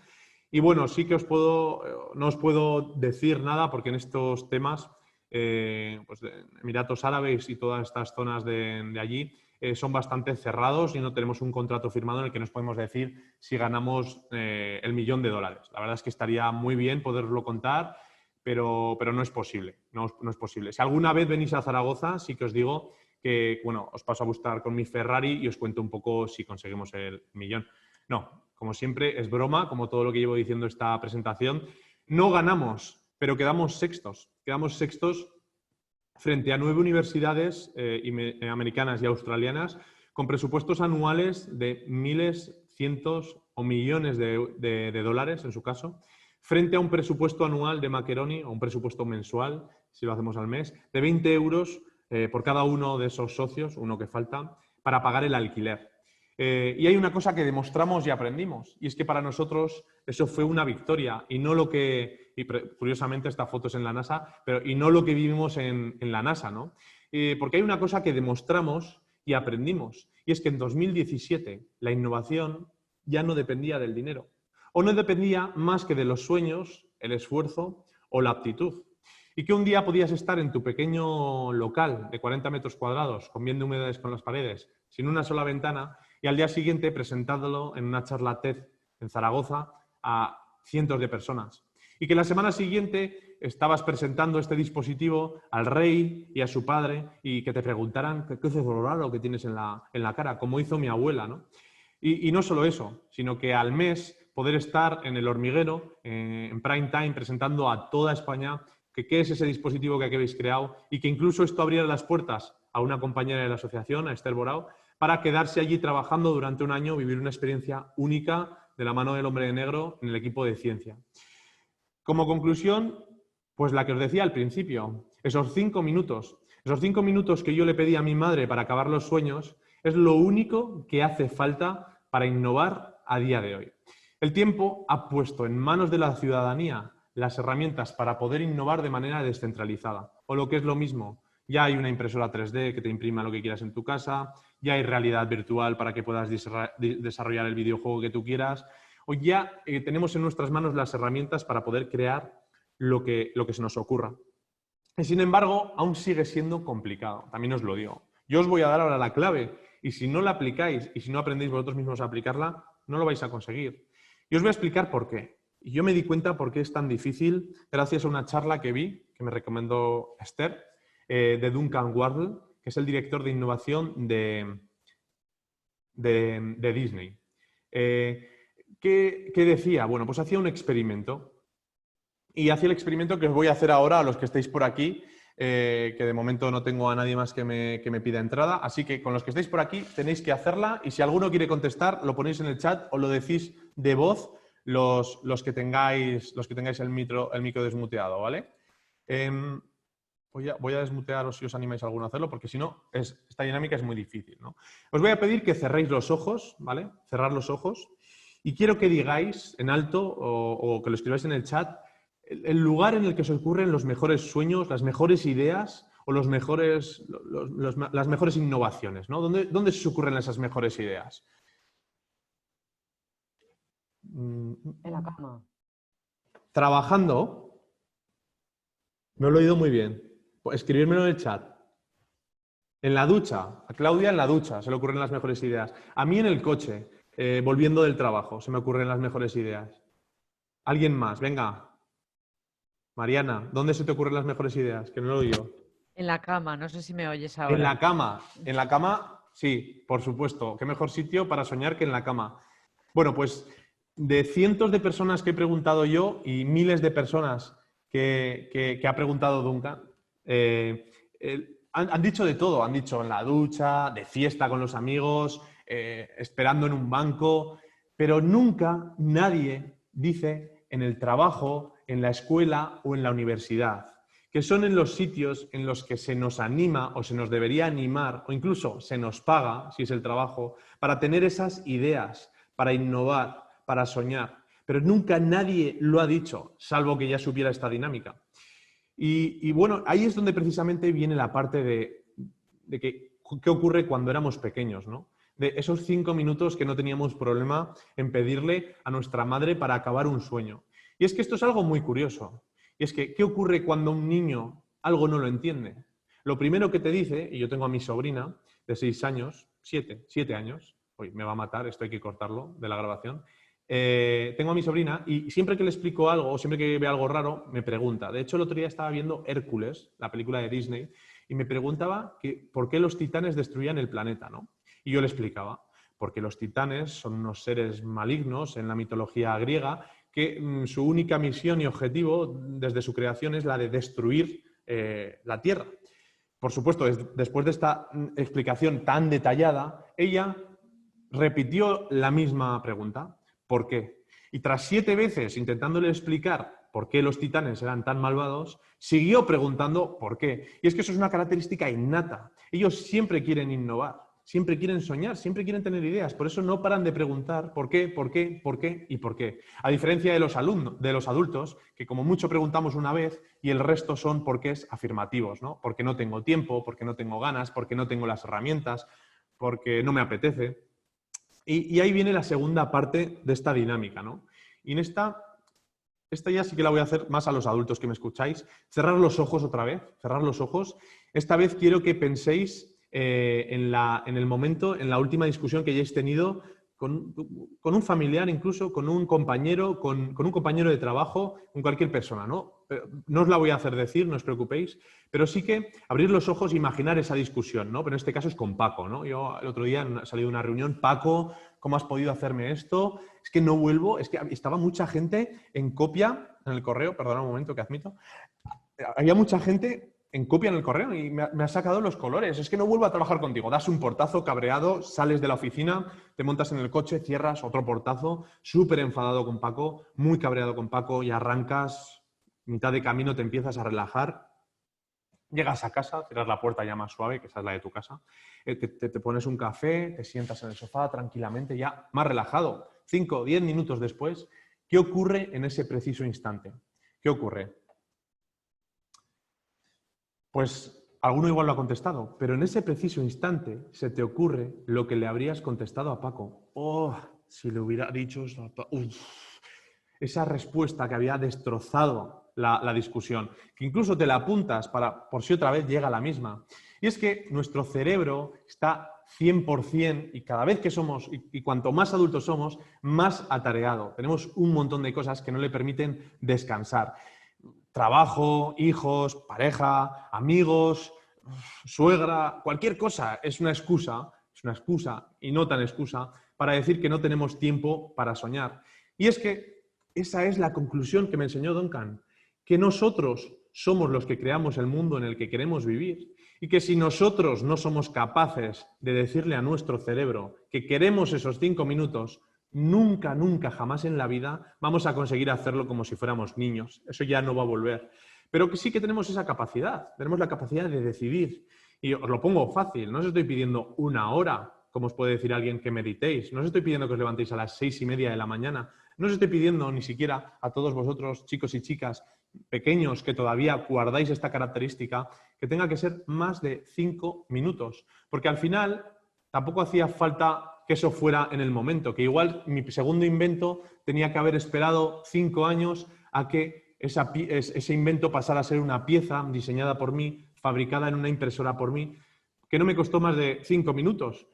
Y bueno, sí que no os puedo decir nada porque en estos temas, pues Emiratos Árabes y todas estas zonas de allí son bastante cerrados y no tenemos un contrato firmado en el que nos podemos decir si ganamos el $1.000.000. La verdad es que estaría muy bien poderlo contar, pero no es posible, no es posible. Si alguna vez venís a Zaragoza, sí que os digo que, bueno, os paso a buscar con mi Ferrari y os cuento un poco si conseguimos el millón. No, como siempre, es broma, como todo lo que llevo diciendo esta presentación. No ganamos, pero quedamos sextos. Quedamos sextos frente a 9 universidades americanas y australianas con presupuestos anuales de miles, cientos o millones de dólares, en su caso, frente a un presupuesto anual de Maccheroni, o un presupuesto mensual, si lo hacemos al mes, de 20 euros por cada uno de esos socios, uno que falta, para pagar el alquiler. Y hay una cosa que demostramos y aprendimos, y es que para nosotros eso fue una victoria, y no lo que, y curiosamente esta foto es en la NASA, y no lo que vivimos en la NASA, ¿no? Porque hay una cosa que demostramos y aprendimos, y es que en 2017 la innovación ya no dependía del dinero, o no dependía más que de los sueños, el esfuerzo o la aptitud. Y que un día podías estar en tu pequeño local de 40 metros cuadrados, comiendo humedades con las paredes, sin una sola ventana, y al día siguiente presentándolo en una charla TED en Zaragoza a cientos de personas. Y que la semana siguiente estabas presentando este dispositivo al rey y a su padre y que te preguntaran qué es lo raro que tienes en la cara, como hizo mi abuela, ¿no? Y no solo eso, sino que al mes poder estar en El Hormiguero, en prime time, presentando a toda España qué es ese dispositivo que habéis creado y que incluso esto abriera las puertas a una compañera de la asociación, a Esther Borao, para quedarse allí trabajando durante un año, vivir una experiencia única de la mano del hombre de negro en el equipo de ciencia. Como conclusión, pues la que os decía al principio, esos 5 minutos que yo le pedí a mi madre para acabar los sueños, es lo único que hace falta para innovar a día de hoy. El tiempo ha puesto en manos de la ciudadanía las herramientas para poder innovar de manera descentralizada. O lo que es lo mismo, ya hay una impresora 3D que te imprima lo que quieras en tu casa, ya hay realidad virtual para que puedas desarrollar el videojuego que tú quieras, o ya tenemos en nuestras manos las herramientas para poder crear lo que se nos ocurra. Y sin embargo, aún sigue siendo complicado, también os lo digo. Yo os voy a dar ahora la clave y si no la aplicáis y si no aprendéis vosotros mismos a aplicarla, no lo vais a conseguir. Y os voy a explicar por qué. Y yo me di cuenta por qué es tan difícil gracias a una charla que vi, que me recomendó Esther, de Duncan Wardle, que es el director de innovación de Disney. ¿Qué decía? Bueno, pues hacía un experimento. Y hacía el experimento que os voy a hacer ahora a los que estéis por aquí, que de momento no tengo a nadie más que me pida entrada. Así que con los que estéis por aquí tenéis que hacerla y si alguno quiere contestar, lo ponéis en el chat o lo decís de voz los que tengáis el micro desmuteado, ¿vale? Voy a desmutearos si os animáis a alguno a hacerlo, porque si no, esta dinámica es muy difícil, ¿no? Os voy a pedir que cerréis los ojos, ¿vale? Cerrar los ojos. Y quiero que digáis en alto o que lo escribáis en el chat el lugar en el que se ocurren los mejores sueños, las mejores ideas o las mejores innovaciones, ¿no? ¿Dónde se ocurren esas mejores ideas? En la cama. ¿Trabajando? No lo he oído muy bien. Escribírmelo en el chat. En la ducha. A Claudia en la ducha se le ocurren las mejores ideas. A mí en el coche, volviendo del trabajo, se me ocurren las mejores ideas. ¿Alguien más? Venga. Mariana, ¿dónde se te ocurren las mejores ideas? Que no lo oigo. En la cama, no sé si me oyes ahora. En la cama. En la cama, sí, por supuesto. ¿Qué mejor sitio para soñar que en la cama? Bueno, pues de cientos de personas que he preguntado yo y miles de personas que ha preguntado Duncan, han dicho de todo. Han dicho en la ducha, de fiesta con los amigos, esperando en un banco, pero nunca nadie dice en el trabajo, en la escuela o en la universidad, que son en los sitios en los que se nos anima o se nos debería animar o incluso se nos paga, si es el trabajo, para tener esas ideas, para innovar, para soñar. Pero nunca nadie lo ha dicho, salvo que ya supiera esta dinámica. Y bueno, ahí es donde precisamente viene la parte de que qué ocurre cuando éramos pequeños, ¿no? De esos 5 minutos que no teníamos problema en pedirle a nuestra madre para acabar un sueño. Y es que esto es algo muy curioso. Y es que, ¿qué ocurre cuando un niño algo no lo entiende? Lo primero que te dice, y yo tengo a mi sobrina de 6 años, 7 años, uy, me va a matar, esto hay que cortarlo de la grabación. Tengo a mi sobrina y siempre que le explico algo o siempre que ve algo raro, me pregunta. De hecho, el otro día estaba viendo Hércules, la película de Disney, y me preguntaba por qué los titanes destruían el planeta, ¿no? Y yo le explicaba, porque los titanes son unos seres malignos en la mitología griega que su única misión y objetivo desde su creación es la de destruir la Tierra. Por supuesto, después de esta explicación tan detallada, ella repitió la misma pregunta. ¿Por qué? Y tras 7 veces intentándole explicar por qué los titanes eran tan malvados, siguió preguntando por qué. Y es que eso es una característica innata. Ellos siempre quieren innovar, siempre quieren soñar, siempre quieren tener ideas. Por eso no paran de preguntar por qué, por qué, por qué y por qué. A diferencia de los adultos, que como mucho preguntamos una vez y el resto son porqués afirmativos, ¿no? Porque no tengo tiempo, porque no tengo ganas, porque no tengo las herramientas, porque no me apetece. Y ahí viene la segunda parte de esta dinámica, ¿no? Y en esta ya sí que la voy a hacer más a los adultos que me escucháis. Cerrar los ojos otra vez, cerrar los ojos. Esta vez quiero que penséis en el momento, en la última discusión que hayáis tenido con un familiar, incluso con un compañero, con un compañero de trabajo, con cualquier persona, ¿no? No os la voy a hacer decir, no os preocupéis, pero sí que abrir los ojos e imaginar esa discusión, ¿no? Pero en este caso es con Paco, ¿no? Yo el otro día salí de una reunión, Paco, ¿cómo has podido hacerme esto? Es que no vuelvo, es que estaba mucha gente en copia en el correo, perdona un momento que admito, había mucha gente en copia en el correo y me ha sacado los colores. Es que no vuelvo a trabajar contigo. Das un portazo cabreado, sales de la oficina, te montas en el coche, cierras otro portazo, súper enfadado con Paco, muy cabreado con Paco y arrancas, mitad de camino te empiezas a relajar. Llegas a casa, cierras la puerta ya más suave, que esa es la de tu casa, te pones un café, te sientas en el sofá tranquilamente, ya más relajado. 5 o 10 minutos después, ¿qué ocurre en ese preciso instante? ¿Qué ocurre? Pues alguno igual lo ha contestado, pero en ese preciso instante se te ocurre lo que le habrías contestado a Paco. Oh, si le hubiera dicho esa respuesta que había destrozado la discusión, que incluso te la apuntas por si otra vez llega la misma. Y es que nuestro cerebro está 100% y cada vez que somos, y cuanto más adultos somos, más atareado. Tenemos un montón de cosas que no le permiten descansar. Trabajo, hijos, pareja, amigos, suegra, cualquier cosa es una excusa y no tan excusa para decir que no tenemos tiempo para soñar. Y es que esa es la conclusión que me enseñó Duncan, que nosotros somos los que creamos el mundo en el que queremos vivir y que si nosotros no somos capaces de decirle a nuestro cerebro que queremos esos 5 minutos, nunca, nunca, jamás en la vida vamos a conseguir hacerlo como si fuéramos niños. Eso ya no va a volver. Pero que sí que tenemos esa capacidad. Tenemos la capacidad de decidir. Y os lo pongo fácil. No os estoy pidiendo 1 hora, como os puede decir alguien, que meditéis. No os estoy pidiendo que os levantéis a las 6:30 de la mañana. No os estoy pidiendo ni siquiera a todos vosotros, chicos y chicas pequeños, que todavía guardáis esta característica, que tenga que ser más de 5 minutos. Porque al final tampoco hacía falta que eso fuera en el momento, que igual mi segundo invento tenía que haber esperado 5 años a que ese invento pasara a ser una pieza diseñada por mí, fabricada en una impresora por mí, que no me costó más de 5 minutos,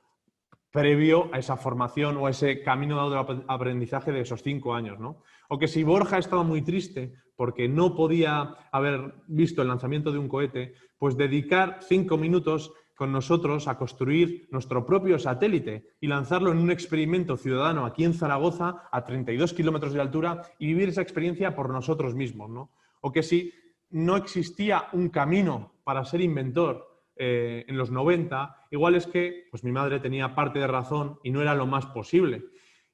previo a esa formación o a ese camino de aprendizaje de esos 5 años, ¿no? O que si Borja estaba muy triste porque no podía haber visto el lanzamiento de un cohete, pues dedicar 5 minutos con nosotros a construir nuestro propio satélite y lanzarlo en un experimento ciudadano aquí en Zaragoza a 32 kilómetros de altura y vivir esa experiencia por nosotros mismos, ¿no? O que si no existía un camino para ser inventor en los 90, igual es que pues mi madre tenía parte de razón y no era lo más posible.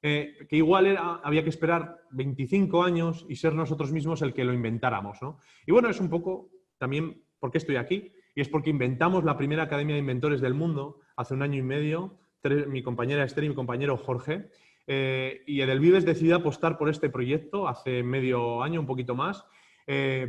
Que igual había que esperar 25 años y ser nosotros mismos el que lo inventáramos, ¿no? Y bueno, es un poco también por qué estoy aquí. Y es porque inventamos la primera Academia de Inventores del mundo hace 1 año y medio, mi compañera Esther y mi compañero Jorge. Y Edelvives decidió apostar por este proyecto hace medio año, un poquito más,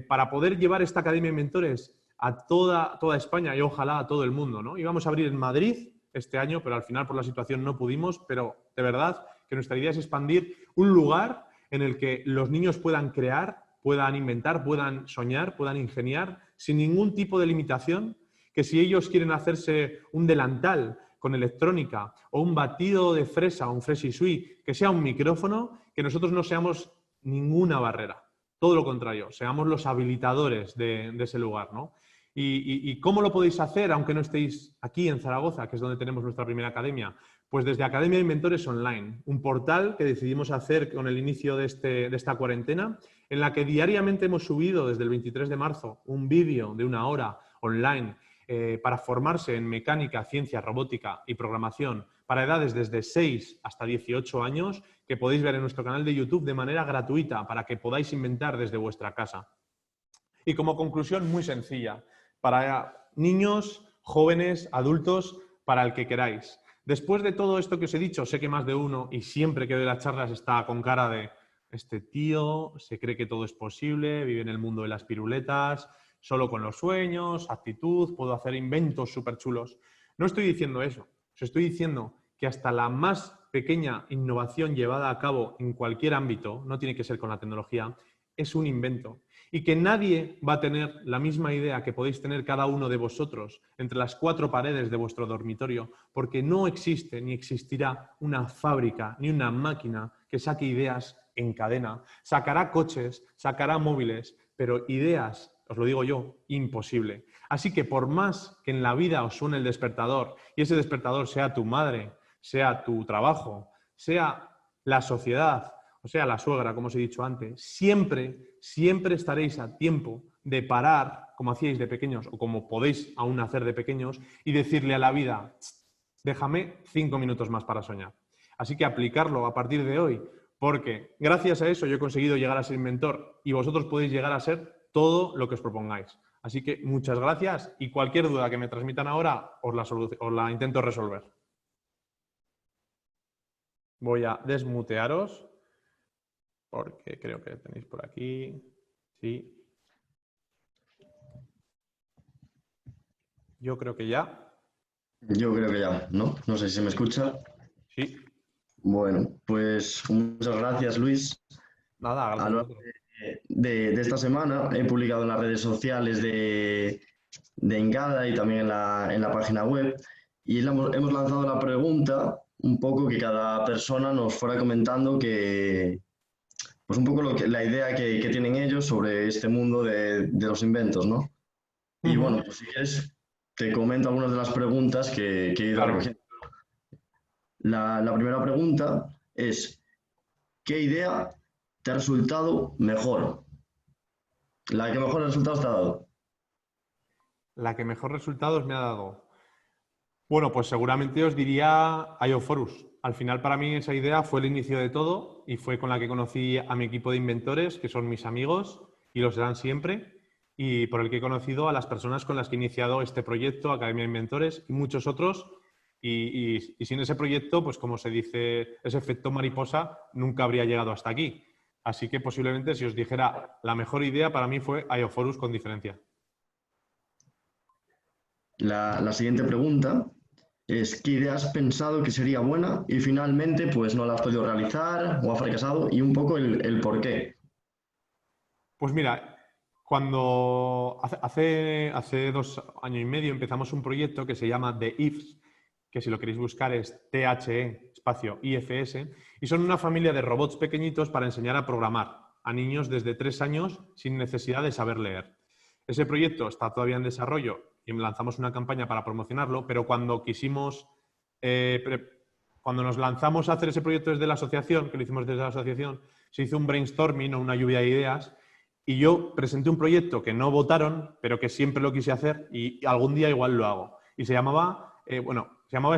para poder llevar esta Academia de Inventores a toda España y ojalá a todo el mundo, ¿no? Íbamos a abrir en Madrid este año, pero al final por la situación no pudimos, pero de verdad que nuestra idea es expandir un lugar en el que los niños puedan crear, puedan inventar, puedan soñar, puedan ingeniar sin ningún tipo de limitación, que si ellos quieren hacerse un delantal con electrónica o un batido de fresa o un Fresi Sui, que sea un micrófono, que nosotros no seamos ninguna barrera. Todo lo contrario, seamos los habilitadores de ese lugar, ¿no? ¿Y cómo lo podéis hacer, aunque no estéis aquí en Zaragoza, que es donde tenemos nuestra primera academia? Pues desde Academia de Inventores Online, un portal que decidimos hacer con el inicio de esta cuarentena, en la que diariamente hemos subido desde el 23 de marzo un vídeo de 1 hora online para formarse en mecánica, ciencia, robótica y programación para edades desde 6 hasta 18 años, que podéis ver en nuestro canal de YouTube de manera gratuita para que podáis inventar desde vuestra casa. Y como conclusión muy sencilla, para niños, jóvenes, adultos, para el que queráis. Después de todo esto que os he dicho, sé que más de uno, y siempre que doy las charlas está con cara de este tío se cree que todo es posible, vive en el mundo de las piruletas, solo con los sueños, actitud, puedo hacer inventos súper chulos. No estoy diciendo eso, os estoy diciendo que hasta la más pequeña innovación llevada a cabo en cualquier ámbito, no tiene que ser con la tecnología, es un invento. Y que nadie va a tener la misma idea que podéis tener cada uno de vosotros entre las 4 paredes de vuestro dormitorio, porque no existe ni existirá una fábrica ni una máquina que saque ideas en cadena. Sacará coches, sacará móviles, pero ideas, os lo digo yo, imposible. Así que por más que en la vida os suene el despertador y ese despertador sea tu madre, sea tu trabajo, sea la sociedad, o sea, la suegra, como os he dicho antes, siempre estaréis a tiempo de parar, como hacíais de pequeños o como podéis aún hacer de pequeños, y decirle a la vida, déjame 5 minutos más para soñar. Así que aplicarlo a partir de hoy, porque gracias a eso yo he conseguido llegar a ser inventor y vosotros podéis llegar a ser todo lo que os propongáis. Así que muchas gracias y cualquier duda que me transmitan ahora os la intento resolver. Voy a desmutearos. Porque creo que tenéis por aquí. Sí. Yo creo que ya. Yo creo que ya, ¿no? No sé si me escucha. Sí. Bueno, pues muchas gracias, Luis. Nada, A gracias a lo vosotros. largo de esta semana he publicado en las redes sociales de Engada y también en la página web y hemos lanzado la pregunta un poco que cada persona nos fuera comentando pues un poco la idea que tienen ellos sobre este mundo de los inventos, ¿no? Y bueno, pues si quieres, te comento algunas de las preguntas que he ido Claro. recogiendo. La primera pregunta es, ¿qué idea te ha resultado mejor? La que mejor resultados te ha dado. La que mejor resultados me ha dado. Bueno, pues seguramente os diría IOForus. Al final, para mí, esa idea fue el inicio de todo y fue con la que conocí a mi equipo de inventores, que son mis amigos y lo serán siempre, y por el que he conocido a las personas con las que he iniciado este proyecto, Academia de Inventores, y muchos otros. Y sin ese proyecto, pues como se dice, ese efecto mariposa nunca habría llegado hasta aquí. Así que posiblemente, si os dijera, la mejor idea para mí fue IOForus con diferencia. La siguiente pregunta es, ¿qué idea has pensado que sería buena y finalmente pues no la has podido realizar o ha fracasado? Y un poco el por qué. Pues mira, cuando hace 2 años y medio empezamos un proyecto que se llama The Ifs, que si lo queréis buscar es THE, espacio IFS, y son una familia de robots pequeñitos para enseñar a programar a niños desde 3 años sin necesidad de saber leer. Ese proyecto está todavía en desarrollo y lanzamos una campaña para promocionarlo, pero cuando cuando nos lanzamos a hacer ese proyecto desde la asociación, que lo hicimos desde la asociación, se hizo un brainstorming o una lluvia de ideas y yo presenté un proyecto que no votaron, pero que siempre lo quise hacer y algún día igual lo hago. Y se llamaba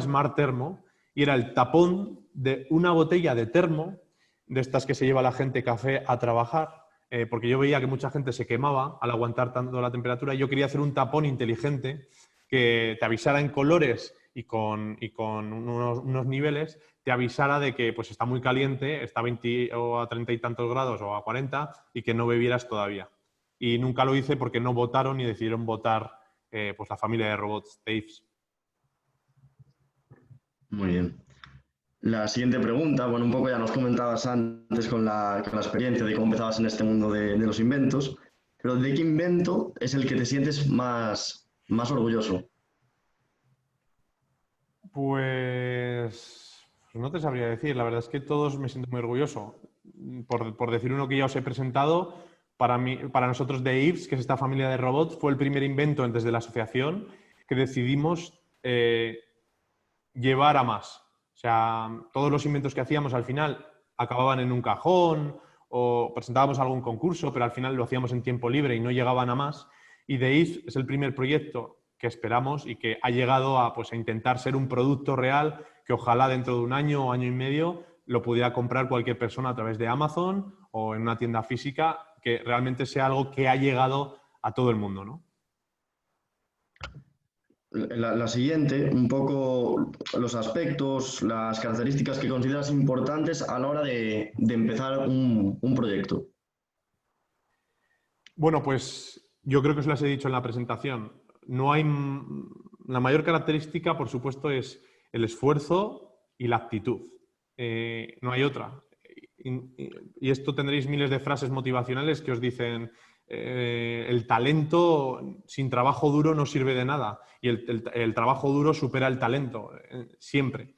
Smart Termo y era el tapón de una botella de termo, de estas que se lleva la gente café a trabajar, porque yo veía que mucha gente se quemaba al aguantar tanto la temperatura y yo quería hacer un tapón inteligente que te avisara en colores y con unos niveles, te avisara de que pues, está muy caliente, está a 20 o a 30 y tantos grados o a 40 y que no bebieras todavía. y nunca lo hice porque no votaron y decidieron votar pues la familia de robots de Ives. Muy bien. La siguiente pregunta, bueno, un poco ya nos comentabas antes con la experiencia de cómo empezabas en este mundo de los inventos, pero ¿de qué invento es el que te sientes más orgulloso? Pues no te sabría decir, la verdad es que todos me siento muy orgulloso. Por decir uno que ya os he presentado, para nosotros de Ives, que es esta familia de robots, fue el primer invento desde la asociación que decidimos llevar a más. O sea, todos los inventos que hacíamos al final acababan en un cajón o presentábamos algún concurso, pero al final lo hacíamos en tiempo libre y no llegaban a más. Y The If es el primer proyecto que esperamos y que ha llegado a, pues, a intentar ser un producto real que ojalá dentro de un año o año y medio lo pudiera comprar cualquier persona a través de Amazon o en una tienda física, que realmente sea algo que ha llegado a todo el mundo, ¿no? La siguiente, un poco los aspectos, las características que consideras importantes a la hora de empezar un proyecto. Bueno, pues yo creo que os las he dicho en la presentación. No hay, la mayor característica, por supuesto, es el esfuerzo y la actitud. No hay otra. Y esto tendréis miles de frases motivacionales que os dicen el talento sin trabajo duro no sirve de nada y el trabajo duro supera el talento, siempre.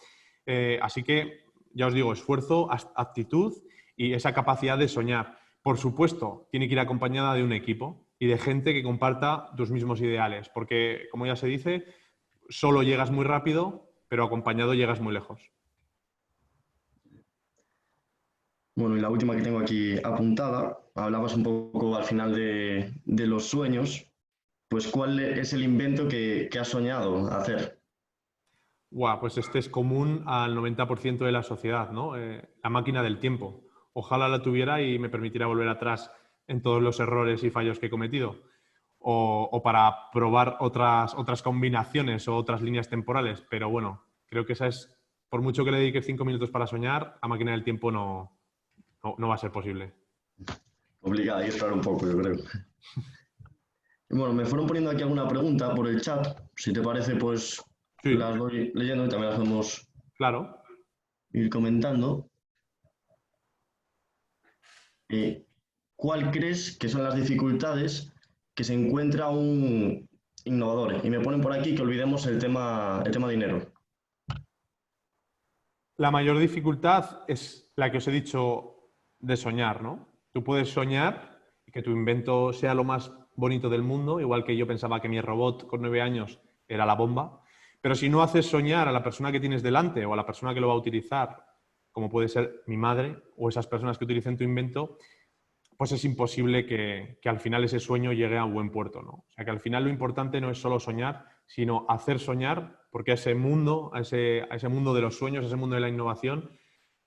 Así que, ya os digo, esfuerzo, actitud y esa capacidad de soñar. Por supuesto, tiene que ir acompañada de un equipo y de gente que comparta tus mismos ideales, porque, como ya se dice, solo llegas muy rápido, pero acompañado llegas muy lejos. Bueno, y la última que tengo aquí apuntada, hablabas un poco al final de los sueños, pues ¿cuál es el invento que has soñado hacer? Guau, pues este es común al 90% de la sociedad, ¿no? La máquina del tiempo. Ojalá la tuviera y me permitiera volver atrás en todos los errores y fallos que he cometido. O para probar otras combinaciones o otras líneas temporales. Pero bueno, creo que esa es, por mucho que le dedique 5 minutos para soñar, la máquina del tiempo no va a ser posible. Obligada, hay que esperar un poco, yo creo. Y bueno, me fueron poniendo aquí alguna pregunta por el chat. Si te parece, pues Sí, las voy leyendo y también las podemos claro. ir comentando. Eh, ¿Cuál crees que son las dificultades que se encuentra un innovador? Y me ponen por aquí que olvidemos el tema dinero. La mayor dificultad es la que os he dicho de soñar, ¿no? Tú puedes soñar y que tu invento sea lo más bonito del mundo, igual que yo pensaba que mi robot con 9 años era la bomba, pero si no haces soñar a la persona que tienes delante o a la persona que lo va a utilizar, como puede ser mi madre o esas personas que utilicen tu invento, pues es imposible que al final ese sueño llegue a un buen puerto, ¿no? O sea, que al final lo importante no es solo soñar, sino hacer soñar, porque a ese mundo, a ese mundo de los sueños, a ese mundo de la innovación,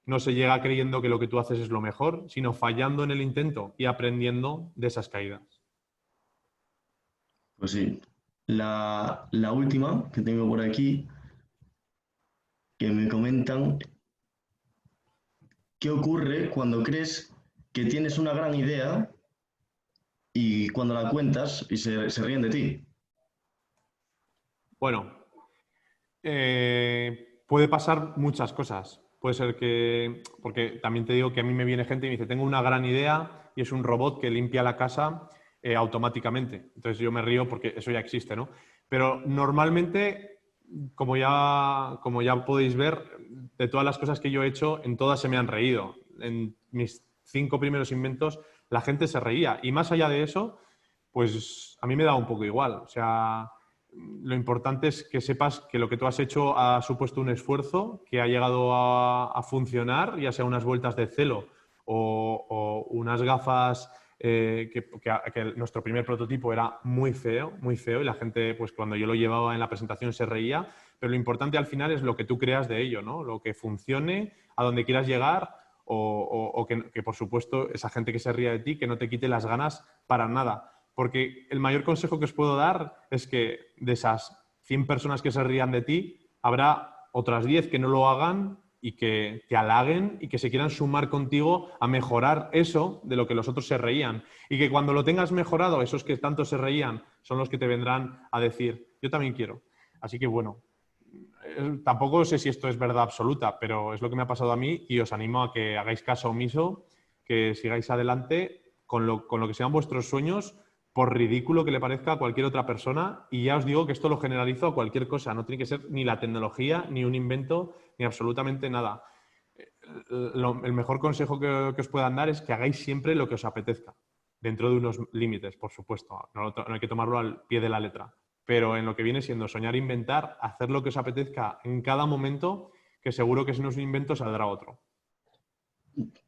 no se llega creyendo que lo que tú haces es lo mejor, sino fallando en el intento y aprendiendo de esas caídas. Pues sí. La última que tengo por aquí, que me comentan, ¿qué ocurre cuando crees que tienes una gran idea y cuando la cuentas y se ríen de ti? Bueno, puede pasar muchas cosas. Puede ser que, porque también te digo que a mí me viene gente y me dice, tengo una gran idea y es un robot que limpia la casa automáticamente. Entonces yo me río porque eso ya existe, ¿no? Pero normalmente, como ya podéis ver, de todas las cosas que yo he hecho, en todas se me han reído. En mis 5 primeros inventos, la gente se reía. Y más allá de eso, pues a mí me da un poco igual. O sea, lo importante es que sepas que lo que tú has hecho ha supuesto un esfuerzo, que ha llegado a funcionar, ya sea unas vueltas de celo o unas gafas que nuestro primer prototipo era muy feo, y la gente, pues cuando yo lo llevaba en la presentación se reía, pero lo importante al final es lo que tú creas de ello, ¿no? Lo que funcione, a donde quieras llegar o que, por supuesto, esa gente que se ría de ti, que no te quite las ganas para nada. Porque el mayor consejo que os puedo dar es que de esas 100 personas que se rían de ti, habrá otras 10 que no lo hagan y que te halaguen y que se quieran sumar contigo a mejorar eso de lo que los otros se reían. Y que cuando lo tengas mejorado, esos que tanto se reían son los que te vendrán a decir, yo también quiero. Así que bueno, tampoco sé si esto es verdad absoluta, pero es lo que me ha pasado a mí y os animo a que hagáis caso omiso, que sigáis adelante con lo que sean vuestros sueños, por ridículo que le parezca a cualquier otra persona. Y ya os digo que esto lo generalizo a cualquier cosa. No tiene que ser ni la tecnología, ni un invento, ni absolutamente nada. El mejor consejo que os puedan dar es que hagáis siempre lo que os apetezca, dentro de unos límites, por supuesto. No hay que tomarlo al pie de la letra. Pero en lo que viene siendo soñar, inventar, hacer lo que os apetezca en cada momento, que seguro que si no es un invento saldrá otro.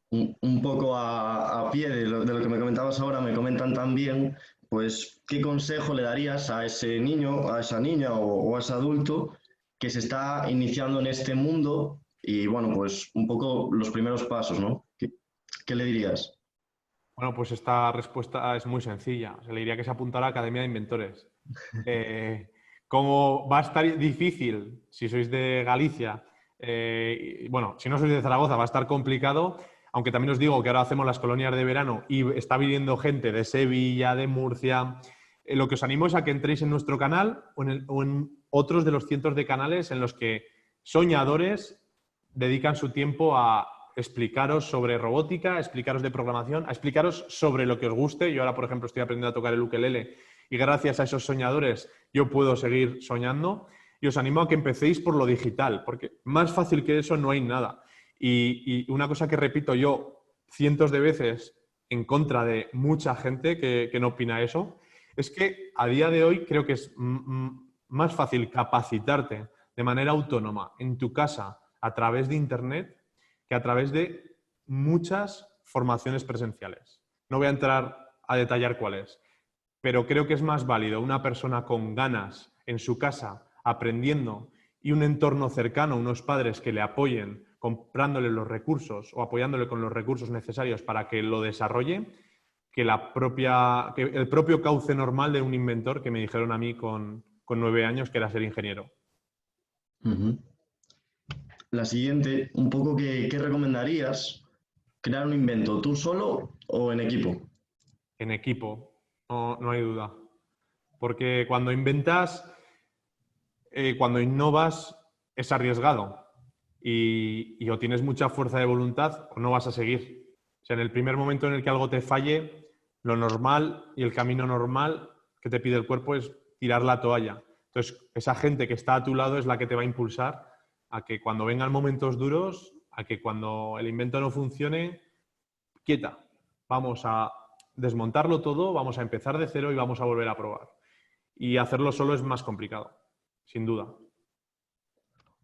Un poco a pie de lo que me comentabas ahora, me comentan también, pues, ¿qué consejo le darías a ese niño, a esa niña o a ese adulto que se está iniciando en este mundo y, bueno, pues un poco los primeros pasos, ¿no? ¿Qué le dirías? Bueno, pues esta respuesta es muy sencilla. Se le diría que se apuntara a la Academia de Inventores. Como va a estar difícil, si sois de Galicia, bueno, si no sois de Zaragoza, va a estar complicado, aunque también os digo que ahora hacemos las colonias de verano y está viniendo gente de Sevilla, de Murcia. Lo que os animo es a que entréis en nuestro canal o en otros de los cientos de canales en los que soñadores dedican su tiempo a explicaros sobre robótica, a explicaros de programación, a explicaros sobre lo que os guste. Yo ahora, por ejemplo, estoy aprendiendo a tocar el ukelele y gracias a esos soñadores yo puedo seguir soñando. Y os animo a que empecéis por lo digital, porque más fácil que eso no hay nada. Y una cosa que repito yo cientos de veces en contra de mucha gente que no opina eso, es que a día de hoy creo que es más fácil capacitarte de manera autónoma en tu casa a través de Internet que a través de muchas formaciones presenciales. No voy a entrar a detallar cuáles, pero creo que es más válido una persona con ganas en su casa aprendiendo y un entorno cercano, unos padres que le apoyen comprándole los recursos o apoyándole con los recursos necesarios para que lo desarrolle, que el propio cauce normal de un inventor que me dijeron a mí con 9 años que era ser ingeniero. Ujú. La siguiente, un poco ¿qué recomendarías? ¿Crear un invento tú solo o en equipo? En equipo, no hay duda. Porque cuando inventas, cuando innovas, es arriesgado. Y o tienes mucha fuerza de voluntad o no vas a seguir. O sea, en el primer momento en el que algo te falle, lo normal y el camino normal que te pide el cuerpo es tirar la toalla. Entonces, esa gente que está a tu lado es la que te va a impulsar a que cuando vengan momentos duros, a que cuando el invento no funcione, quieta. Vamos a desmontarlo todo, vamos a empezar de cero y vamos a volver a probar. Y hacerlo solo es más complicado, sin duda.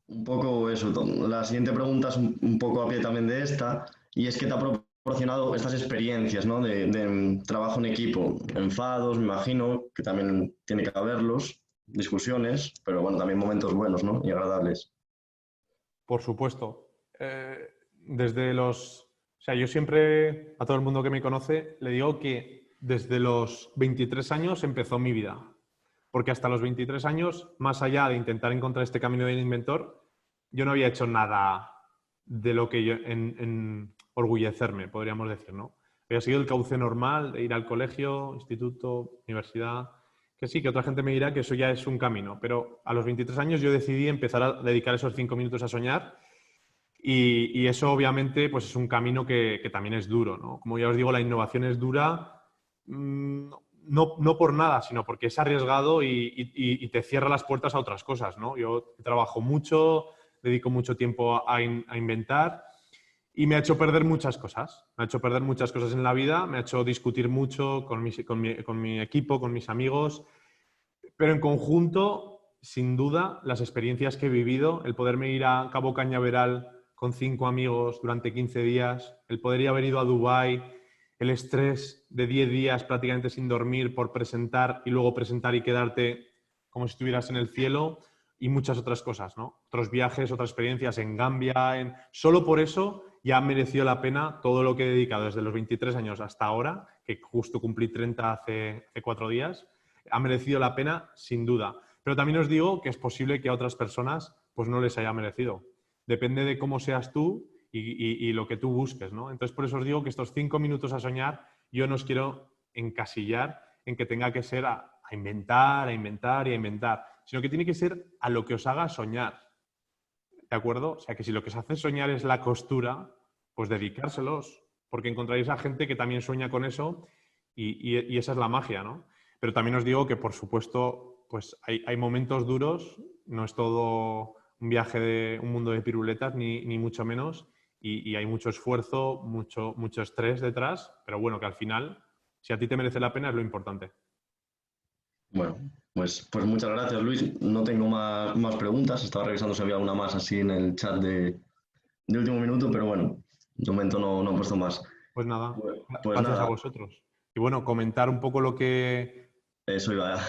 Un poco eso. La siguiente pregunta es un poco a pie también de esta, y es que te ha proporcionado estas experiencias, ¿no? de trabajo en equipo, enfados, me imagino, que también tiene que haberlos, discusiones, pero bueno, también momentos buenos, ¿no? Y agradables. Por supuesto. O sea, yo siempre, a todo el mundo que me conoce, le digo que desde los 23 años empezó mi vida. Porque hasta los 23 años, más allá de intentar encontrar este camino del inventor, yo no había hecho nada de lo que yo en orgullecerme, podríamos decir, ¿no? Había sido el cauce normal de ir al colegio, instituto, universidad, que sí, que otra gente me dirá que eso ya es un camino, pero a los 23 años yo decidí empezar a dedicar esos 5 minutos a soñar y eso obviamente pues es un camino que también es duro, ¿no? Como ya os digo, la innovación es dura, no por nada, sino porque es arriesgado y te cierra las puertas a otras cosas, ¿no? Yo trabajo mucho, dedico mucho tiempo a inventar y me ha hecho perder muchas cosas. Me ha hecho perder muchas cosas en la vida, me ha hecho discutir mucho con mi equipo, con mis amigos, pero en conjunto, sin duda, las experiencias que he vivido, el poderme ir a Cabo Cañaveral con 5 amigos durante 15 días, el poder haber ido a Dubái, el estrés de 10 días prácticamente sin dormir por presentar y luego presentar y quedarte como si estuvieras en el cielo y muchas otras cosas, ¿no? Otros viajes, otras experiencias en Gambia. Solo por eso ya ha merecido la pena todo lo que he dedicado desde los 23 años hasta ahora, que justo cumplí 30 hace 4 días. Ha merecido la pena sin duda. Pero también os digo que es posible que a otras personas pues no les haya merecido. depende de cómo seas tú y lo que tú busques, ¿no? Entonces, por eso os digo que estos 5 minutos a soñar, yo no os quiero encasillar en que tenga que ser a inventar, a inventar y a inventar, sino que tiene que ser a lo que os haga soñar. ¿De acuerdo? O sea, que si lo que os hace soñar es la costura, pues dedicárselos, porque encontraréis a gente que también sueña con eso y esa es la magia, ¿no? Pero también os digo que, por supuesto, pues hay momentos duros, no es todo un viaje de un mundo de piruletas, ni mucho menos, y hay mucho esfuerzo, mucho estrés detrás, pero bueno, que al final, si a ti te merece la pena, es lo importante. Bueno, pues muchas gracias, Luis. No tengo más preguntas. Estaba revisando si había alguna más así en el chat de último minuto, pero bueno, de momento no he puesto más. Pues nada, Pues gracias a nada, vosotros. Y bueno, comentar un poco lo que... eso iba.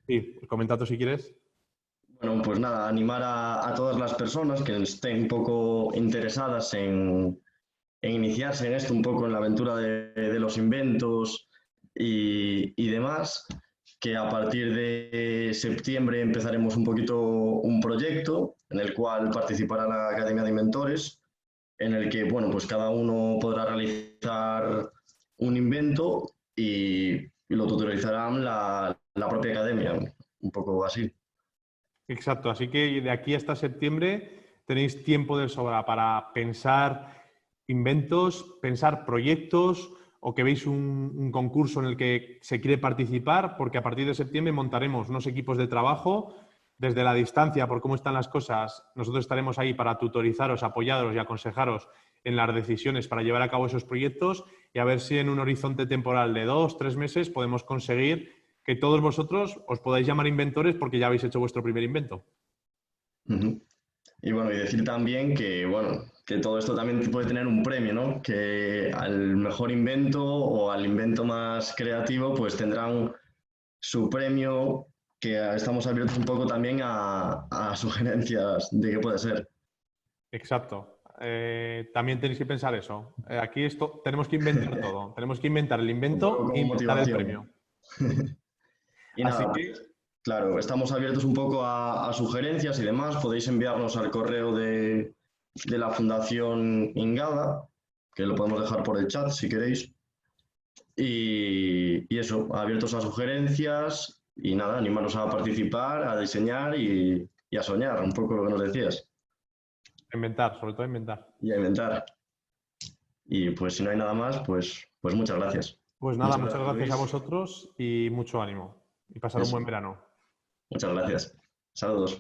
Sí, comentad tú si quieres. Bueno, pues nada, animar a todas las personas que estén un poco interesadas en iniciarse en esto, un poco en la aventura de los inventos y demás, que a partir de septiembre empezaremos un poquito un proyecto en el cual participará la Academia de Inventores, en el que, bueno, pues cada uno podrá realizar un invento y lo tutorizarán la propia academia, un poco así. Exacto, así que de aquí hasta septiembre tenéis tiempo de sobra para pensar inventos, pensar proyectos o que veis un concurso en el que se quiere participar, porque a partir de septiembre montaremos unos equipos de trabajo desde la distancia por cómo están las cosas. Nosotros estaremos ahí para tutorizaros, apoyaros y aconsejaros en las decisiones para llevar a cabo esos proyectos y a ver si en un horizonte temporal de 2 3 meses podemos conseguir que todos vosotros os podáis llamar inventores porque ya habéis hecho vuestro primer invento. Uh-huh. Y bueno, y decir también que, bueno, que todo esto también puede tener un premio, ¿no? Que al mejor invento o al invento más creativo, pues tendrán su premio, que estamos abiertos un poco también a sugerencias de qué puede ser. Exacto. También tenéis que pensar eso. Aquí tenemos que inventar todo. Tenemos que inventar el Un poco invento e como inventar el motivación. premio. Y Así nada, que, claro, estamos abiertos un poco a sugerencias y demás. Podéis enviarnos al correo de la Fundación Ingada, que lo podemos dejar por el chat si queréis. Y eso, abiertos a sugerencias y nada, animaros a participar, a diseñar y a soñar, un poco lo que nos decías, inventar, sobre todo inventar. y a inventar. Y pues si no hay nada más, pues muchas gracias. Pues nada, Muchas muchas gracias, gracias a Luis. vosotros y mucho ánimo. Y pasar un buen Eso, verano. muchas gracias. Saludos.